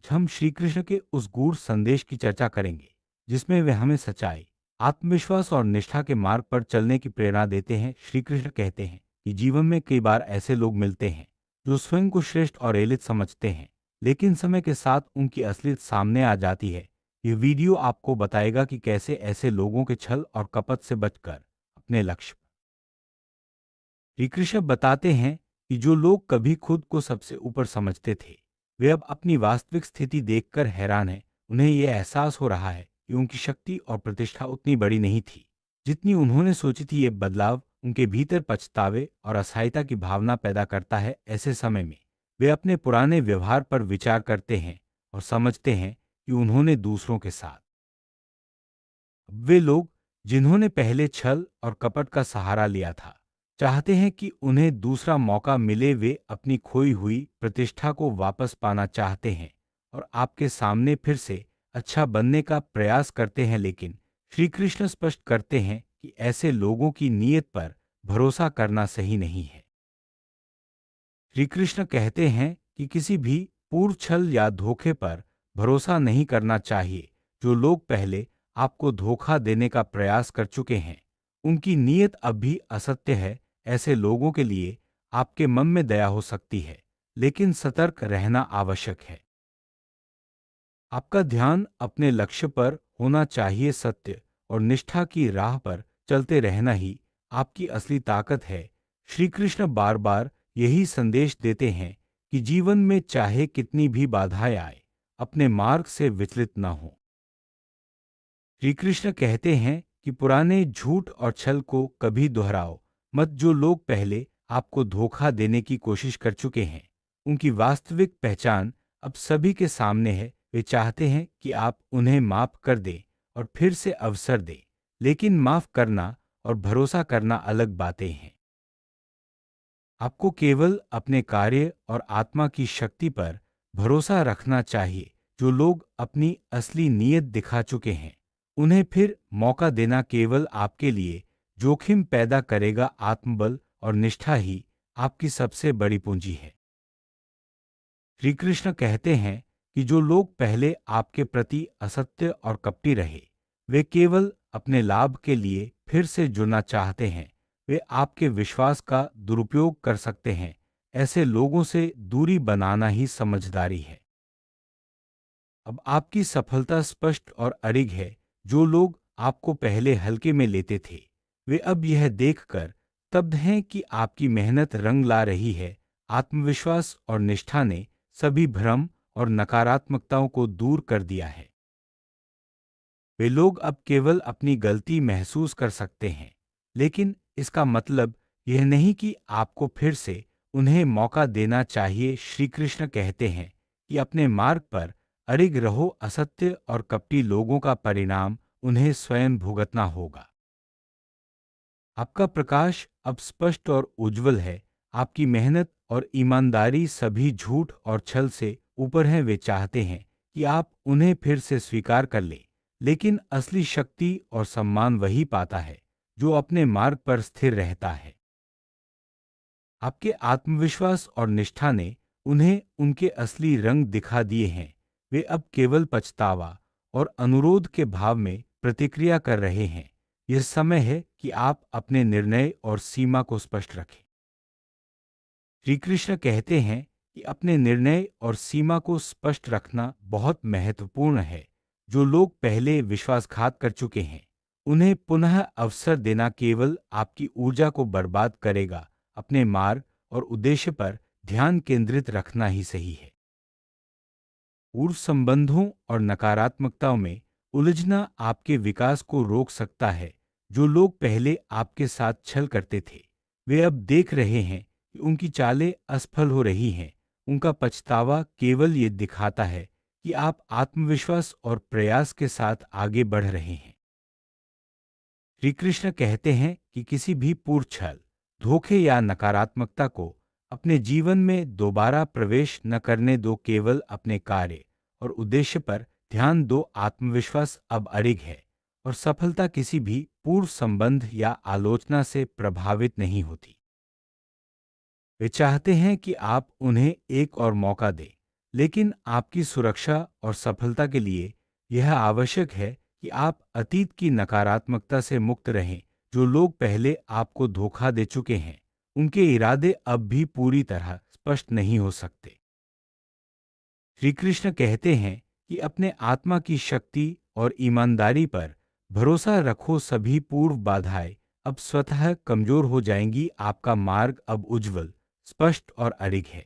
हम श्री कृष्ण के उस गूढ़ संदेश की चर्चा करेंगे जिसमें वे हमें सच्चाई, आत्मविश्वास और निष्ठा के मार्ग पर चलने की प्रेरणा देते हैं। श्री कृष्ण कहते हैं कि जीवन में कई बार ऐसे लोग मिलते हैं जो स्वयं को श्रेष्ठ और एलिट समझते हैं, लेकिन समय के साथ उनकी असलियत सामने आ जाती है। यह वीडियो आपको बताएगा कि कैसे ऐसे लोगों के छल और कपट से बचकर अपने लक्ष्य। श्री कृष्ण बताते हैं कि जो लोग कभी खुद को सबसे ऊपर समझते थे, वे अब अपनी वास्तविक स्थिति देखकर हैरान हैं। उन्हें यह एहसास हो रहा है कि उनकी शक्ति और प्रतिष्ठा उतनी बड़ी नहीं थी जितनी उन्होंने सोची थी। ये बदलाव उनके भीतर पछतावे और असहायता की भावना पैदा करता है। ऐसे समय में वे अपने पुराने व्यवहार पर विचार करते हैं और समझते हैं कि उन्होंने दूसरों के साथ, वे लोग जिन्होंने पहले छल और कपट का सहारा लिया था, चाहते हैं कि उन्हें दूसरा मौका मिले। वे अपनी खोई हुई प्रतिष्ठा को वापस पाना चाहते हैं और आपके सामने फिर से अच्छा बनने का प्रयास करते हैं। लेकिन श्री कृष्ण स्पष्ट करते हैं कि ऐसे लोगों की नीयत पर भरोसा करना सही नहीं है। श्री कृष्ण कहते हैं कि किसी भी पूर्व छल या धोखे पर भरोसा नहीं करना चाहिए। जो लोग पहले आपको धोखा देने का प्रयास कर चुके हैं, उनकी नीयत अब भी असत्य है। ऐसे लोगों के लिए आपके मन में दया हो सकती है, लेकिन सतर्क रहना आवश्यक है। आपका ध्यान अपने लक्ष्य पर होना चाहिए। सत्य और निष्ठा की राह पर चलते रहना ही आपकी असली ताकत है। श्री कृष्ण बार बार यही संदेश देते हैं कि जीवन में चाहे कितनी भी बाधाएं आए, अपने मार्ग से विचलित न हो। श्री कृष्ण कहते हैं कि पुराने झूठ और छल को कभी दोहराओ मत। जो लोग पहले आपको धोखा देने की कोशिश कर चुके हैं, उनकी वास्तविक पहचान अब सभी के सामने है। वे चाहते हैं कि आप उन्हें माफ कर दें और फिर से अवसर दें, लेकिन माफ करना और भरोसा करना अलग बातें हैं। आपको केवल अपने कार्य और आत्मा की शक्ति पर भरोसा रखना चाहिए। जो लोग अपनी असली नीयत दिखा चुके हैं, उन्हें फिर मौका देना केवल आपके लिए जोखिम पैदा करेगा। आत्मबल और निष्ठा ही आपकी सबसे बड़ी पूंजी है। श्री कृष्ण कहते हैं कि जो लोग पहले आपके प्रति असत्य और कपटी रहे, वे केवल अपने लाभ के लिए फिर से जुड़ना चाहते हैं। वे आपके विश्वास का दुरुपयोग कर सकते हैं। ऐसे लोगों से दूरी बनाना ही समझदारी है। अब आपकी सफलता स्पष्ट और अडिग है। जो लोग आपको पहले हल्के में लेते थे, वे अब यह देखकर स्तब्ध हैं कि आपकी मेहनत रंग ला रही है। आत्मविश्वास और निष्ठा ने सभी भ्रम और नकारात्मकताओं को दूर कर दिया है। वे लोग अब केवल अपनी गलती महसूस कर सकते हैं, लेकिन इसका मतलब यह नहीं कि आपको फिर से उन्हें मौका देना चाहिए। श्री कृष्ण कहते हैं कि अपने मार्ग पर अडिग रहो। असत्य और कपटी लोगों का परिणाम उन्हें स्वयं भुगतना होगा। आपका प्रकाश अब स्पष्ट और उज्जवल है। आपकी मेहनत और ईमानदारी सभी झूठ और छल से ऊपर है। वे चाहते हैं कि आप उन्हें फिर से स्वीकार कर लें, लेकिन असली शक्ति और सम्मान वही पाता है जो अपने मार्ग पर स्थिर रहता है। आपके आत्मविश्वास और निष्ठा ने उन्हें उनके असली रंग दिखा दिए हैं। वे अब केवल पछतावा और अनुरोध के भाव में प्रतिक्रिया कर रहे हैं। यह समय है कि आप अपने निर्णय और सीमा को स्पष्ट रखें। श्री कृष्ण कहते हैं कि अपने निर्णय और सीमा को स्पष्ट रखना बहुत महत्वपूर्ण है। जो लोग पहले विश्वासघात कर चुके हैं, उन्हें पुनः अवसर देना केवल आपकी ऊर्जा को बर्बाद करेगा। अपने मार्ग और उद्देश्य पर ध्यान केंद्रित रखना ही सही है। पूर्व संबंधों और नकारात्मकताओं में उलझना आपके विकास को रोक सकता है। जो लोग पहले आपके साथ छल करते थे, वे अब देख रहे हैं कि उनकी चालें असफल हो रही हैं। उनका पछतावा केवल ये दिखाता है कि आप आत्मविश्वास और प्रयास के साथ आगे बढ़ रहे हैं। श्री कृष्ण कहते हैं कि किसी भी पूर्व छल, धोखे या नकारात्मकता को अपने जीवन में दोबारा प्रवेश न करने दो। केवल अपने कार्य और उद्देश्य पर ध्यान दो। आत्मविश्वास अब अडिग है और सफलता किसी भी पूर्व संबंध या आलोचना से प्रभावित नहीं होती। वे चाहते हैं कि आप उन्हें एक और मौका दें, लेकिन आपकी सुरक्षा और सफलता के लिए यह आवश्यक है कि आप अतीत की नकारात्मकता से मुक्त रहें। जो लोग पहले आपको धोखा दे चुके हैं, उनके इरादे अब भी पूरी तरह स्पष्ट नहीं हो सकते। श्री कृष्ण कहते हैं कि अपने आत्मा की शक्ति और ईमानदारी पर भरोसा रखो, सभी पूर्व बाधाएं अब स्वतः कमजोर हो जाएंगी, आपका मार्ग अब उज्जवल, स्पष्ट और अडिग है।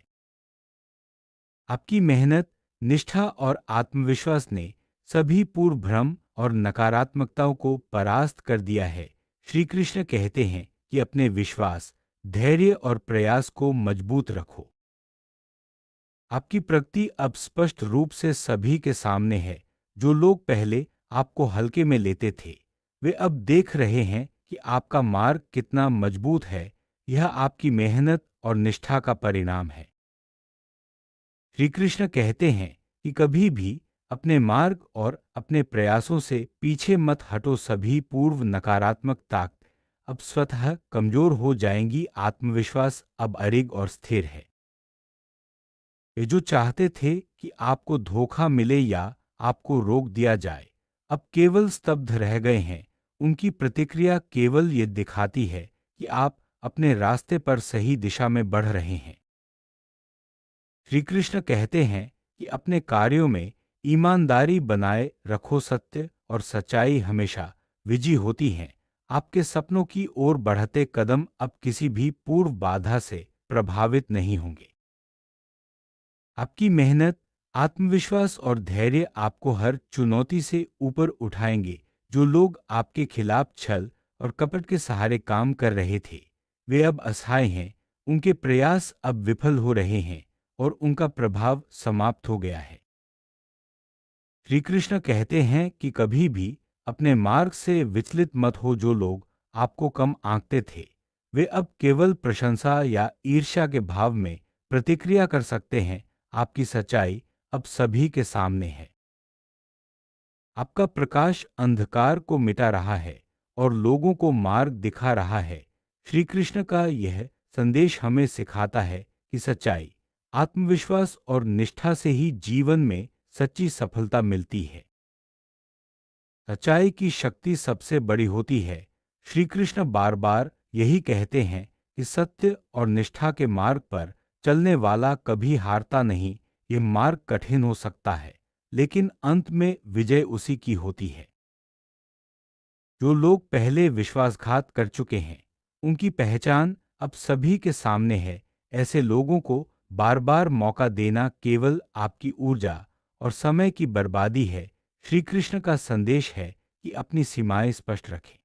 आपकी मेहनत, निष्ठा और आत्मविश्वास ने सभी पूर्व भ्रम और नकारात्मकताओं को परास्त कर दिया है। श्री कृष्ण कहते हैं कि अपने विश्वास, धैर्य और प्रयास को मजबूत रखो। आपकी प्रगति अब स्पष्ट रूप से सभी के सामने है। जो लोग पहले आपको हल्के में लेते थे, वे अब देख रहे हैं कि आपका मार्ग कितना मजबूत है। यह आपकी मेहनत और निष्ठा का परिणाम है। श्री कृष्ण कहते हैं कि कभी भी अपने मार्ग और अपने प्रयासों से पीछे मत हटो, सभी पूर्व नकारात्मक ताकत अब स्वतः कमजोर हो जाएंगी, आत्मविश्वास अब अडिग और स्थिर है। वे जो चाहते थे कि आपको धोखा मिले या आपको रोक दिया जाए, अब केवल स्तब्ध रह गए हैं। उनकी प्रतिक्रिया केवल ये दिखाती है कि आप अपने रास्ते पर सही दिशा में बढ़ रहे हैं। श्री कृष्ण कहते हैं कि अपने कार्यों में ईमानदारी बनाए रखो, सत्य और सच्चाई हमेशा विजयी होती हैं। आपके सपनों की ओर बढ़ते कदम अब किसी भी पूर्व बाधा से प्रभावित नहीं होंगे। आपकी मेहनत, आत्मविश्वास और धैर्य आपको हर चुनौती से ऊपर उठाएंगे। जो लोग आपके खिलाफ छल और कपट के सहारे काम कर रहे थे, वे अब असहाय हैं। उनके प्रयास अब विफल हो रहे हैं और उनका प्रभाव समाप्त हो गया है। श्री कृष्ण कहते हैं कि कभी भी अपने मार्ग से विचलित मत हो। जो लोग आपको कम आंकते थे, वे अब केवल प्रशंसा या ईर्ष्या के भाव में प्रतिक्रिया कर सकते हैं। आपकी सच्चाई अब सभी के सामने है। आपका प्रकाश अंधकार को मिटा रहा है और लोगों को मार्ग दिखा रहा है। श्री कृष्ण का यह संदेश हमें सिखाता है कि सच्चाई, आत्मविश्वास और निष्ठा से ही जीवन में सच्ची सफलता मिलती है। सच्चाई की शक्ति सबसे बड़ी होती है। श्री कृष्ण बार बार यही कहते हैं कि सत्य और निष्ठा के मार्ग पर चलने वाला कभी हारता नहीं। ये मार्ग कठिन हो सकता है, लेकिन अंत में विजय उसी की होती है। जो लोग पहले विश्वासघात कर चुके हैं, उनकी पहचान अब सभी के सामने है। ऐसे लोगों को बार बार मौका देना केवल आपकी ऊर्जा और समय की बर्बादी है। श्री कृष्ण का संदेश है कि अपनी सीमाएं स्पष्ट रखें।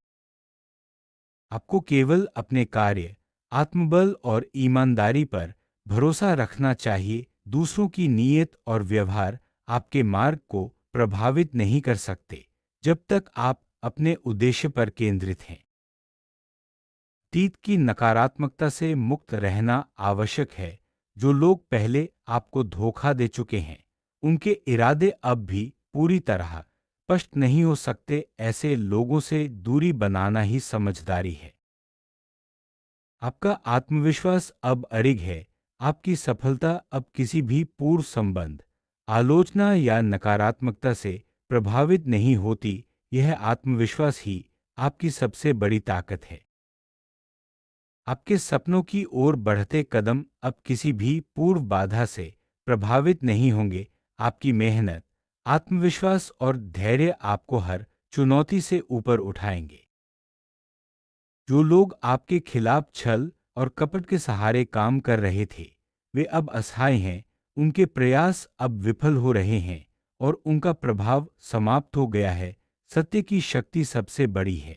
आपको केवल अपने कार्य, आत्मबल और ईमानदारी पर भरोसा रखना चाहिए। दूसरों की नीयत और व्यवहार आपके मार्ग को प्रभावित नहीं कर सकते, जब तक आप अपने उद्देश्य पर केंद्रित हैं। अतीत की नकारात्मकता से मुक्त रहना आवश्यक है। जो लोग पहले आपको धोखा दे चुके हैं, उनके इरादे अब भी पूरी तरह स्पष्ट नहीं हो सकते। ऐसे लोगों से दूरी बनाना ही समझदारी है। आपका आत्मविश्वास अब अडिग है। आपकी सफलता अब किसी भी पूर्व संबंध, आलोचना या नकारात्मकता से प्रभावित नहीं होती। यह आत्मविश्वास ही आपकी सबसे बड़ी ताकत है। आपके सपनों की ओर बढ़ते कदम अब किसी भी पूर्व बाधा से प्रभावित नहीं होंगे। आपकी मेहनत, आत्मविश्वास और धैर्य आपको हर चुनौती से ऊपर उठाएंगे। जो लोग आपके खिलाफ छल और कपट के सहारे काम कर रहे थे, वे अब असहाय हैं। उनके प्रयास अब विफल हो रहे हैं और उनका प्रभाव समाप्त हो गया है। सत्य की शक्ति सबसे बड़ी है।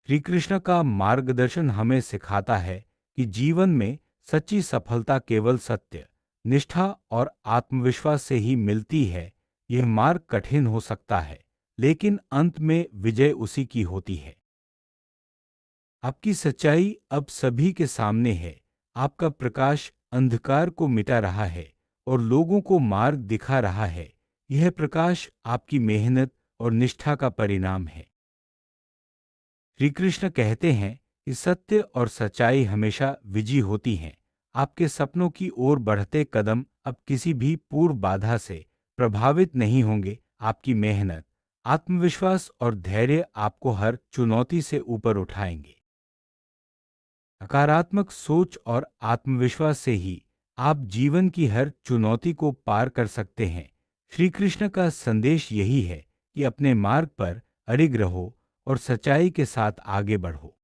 श्री कृष्ण का मार्गदर्शन हमें सिखाता है कि जीवन में सच्ची सफलता केवल सत्य, निष्ठा और आत्मविश्वास से ही मिलती है। यह मार्ग कठिन हो सकता है, लेकिन अंत में विजय उसी की होती है। आपकी सच्चाई अब सभी के सामने है। आपका प्रकाश अंधकार को मिटा रहा है और लोगों को मार्ग दिखा रहा है। यह प्रकाश आपकी मेहनत और निष्ठा का परिणाम है। श्री कृष्ण कहते हैं कि सत्य और सच्चाई हमेशा विजयी होती हैं। आपके सपनों की ओर बढ़ते कदम अब किसी भी पूर्व बाधा से प्रभावित नहीं होंगे। आपकी मेहनत, आत्मविश्वास और धैर्य आपको हर चुनौती से ऊपर उठाएंगे। सकारात्मक सोच और आत्मविश्वास से ही आप जीवन की हर चुनौती को पार कर सकते हैं। श्री कृष्ण का संदेश यही है कि अपने मार्ग पर अडिग रहो और सच्चाई के साथ आगे बढ़ो।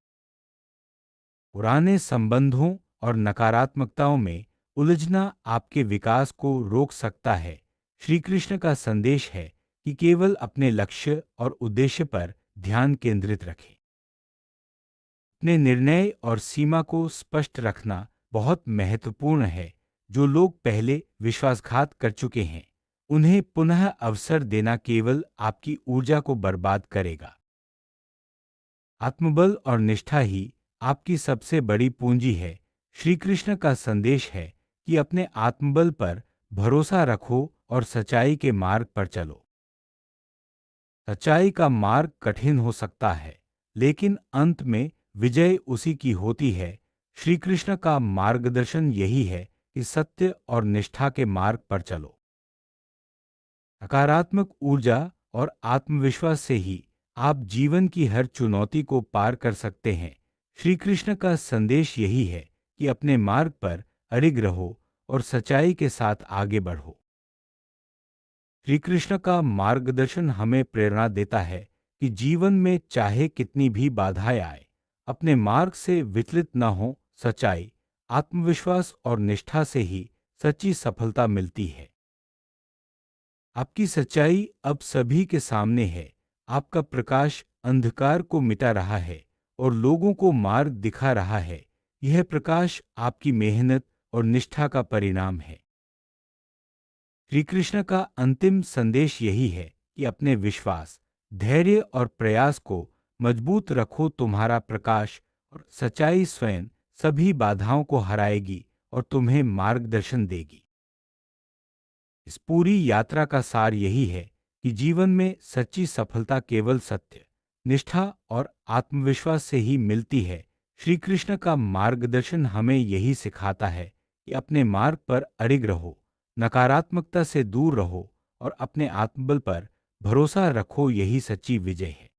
पुराने संबंधों और नकारात्मकताओं में उलझना आपके विकास को रोक सकता है। श्री कृष्ण का संदेश है कि केवल अपने लक्ष्य और उद्देश्य पर ध्यान केंद्रित रखें। अपने निर्णय और सीमा को स्पष्ट रखना बहुत महत्वपूर्ण है। जो लोग पहले विश्वासघात कर चुके हैं, उन्हें पुनः अवसर देना केवल आपकी ऊर्जा को बर्बाद करेगा। आत्मबल और निष्ठा ही आपकी सबसे बड़ी पूंजी है। श्री कृष्ण का संदेश है कि अपने आत्मबल पर भरोसा रखो और सच्चाई के मार्ग पर चलो। सच्चाई का मार्ग कठिन हो सकता है, लेकिन अंत में विजय उसी की होती है। श्री कृष्ण का मार्गदर्शन यही है कि सत्य और निष्ठा के मार्ग पर चलो। सकारात्मक ऊर्जा और आत्मविश्वास से ही आप जीवन की हर चुनौती को पार कर सकते हैं। श्री कृष्ण का संदेश यही है कि अपने मार्ग पर अडिग रहो और सच्चाई के साथ आगे बढ़ो। श्री कृष्ण का मार्गदर्शन हमें प्रेरणा देता है कि जीवन में चाहे कितनी भी बाधाएं आए, अपने मार्ग से विचलित न हो। सच्चाई, आत्मविश्वास और निष्ठा से ही सच्ची सफलता मिलती है। आपकी सच्चाई अब सभी के सामने है। आपका प्रकाश अंधकार को मिटा रहा है और लोगों को मार्ग दिखा रहा है। यह प्रकाश आपकी मेहनत और निष्ठा का परिणाम है। श्री कृष्ण का अंतिम संदेश यही है कि अपने विश्वास, धैर्य और प्रयास को मजबूत रखो। तुम्हारा प्रकाश और सच्चाई स्वयं सभी बाधाओं को हराएगी और तुम्हें मार्गदर्शन देगी। इस पूरी यात्रा का सार यही है कि जीवन में सच्ची सफलता केवल सत्य, निष्ठा और आत्मविश्वास से ही मिलती है। श्री कृष्ण का मार्गदर्शन हमें यही सिखाता है कि अपने मार्ग पर अडिग रहो, नकारात्मकता से दूर रहो और अपने आत्मबल पर भरोसा रखो। यही सच्ची विजय है।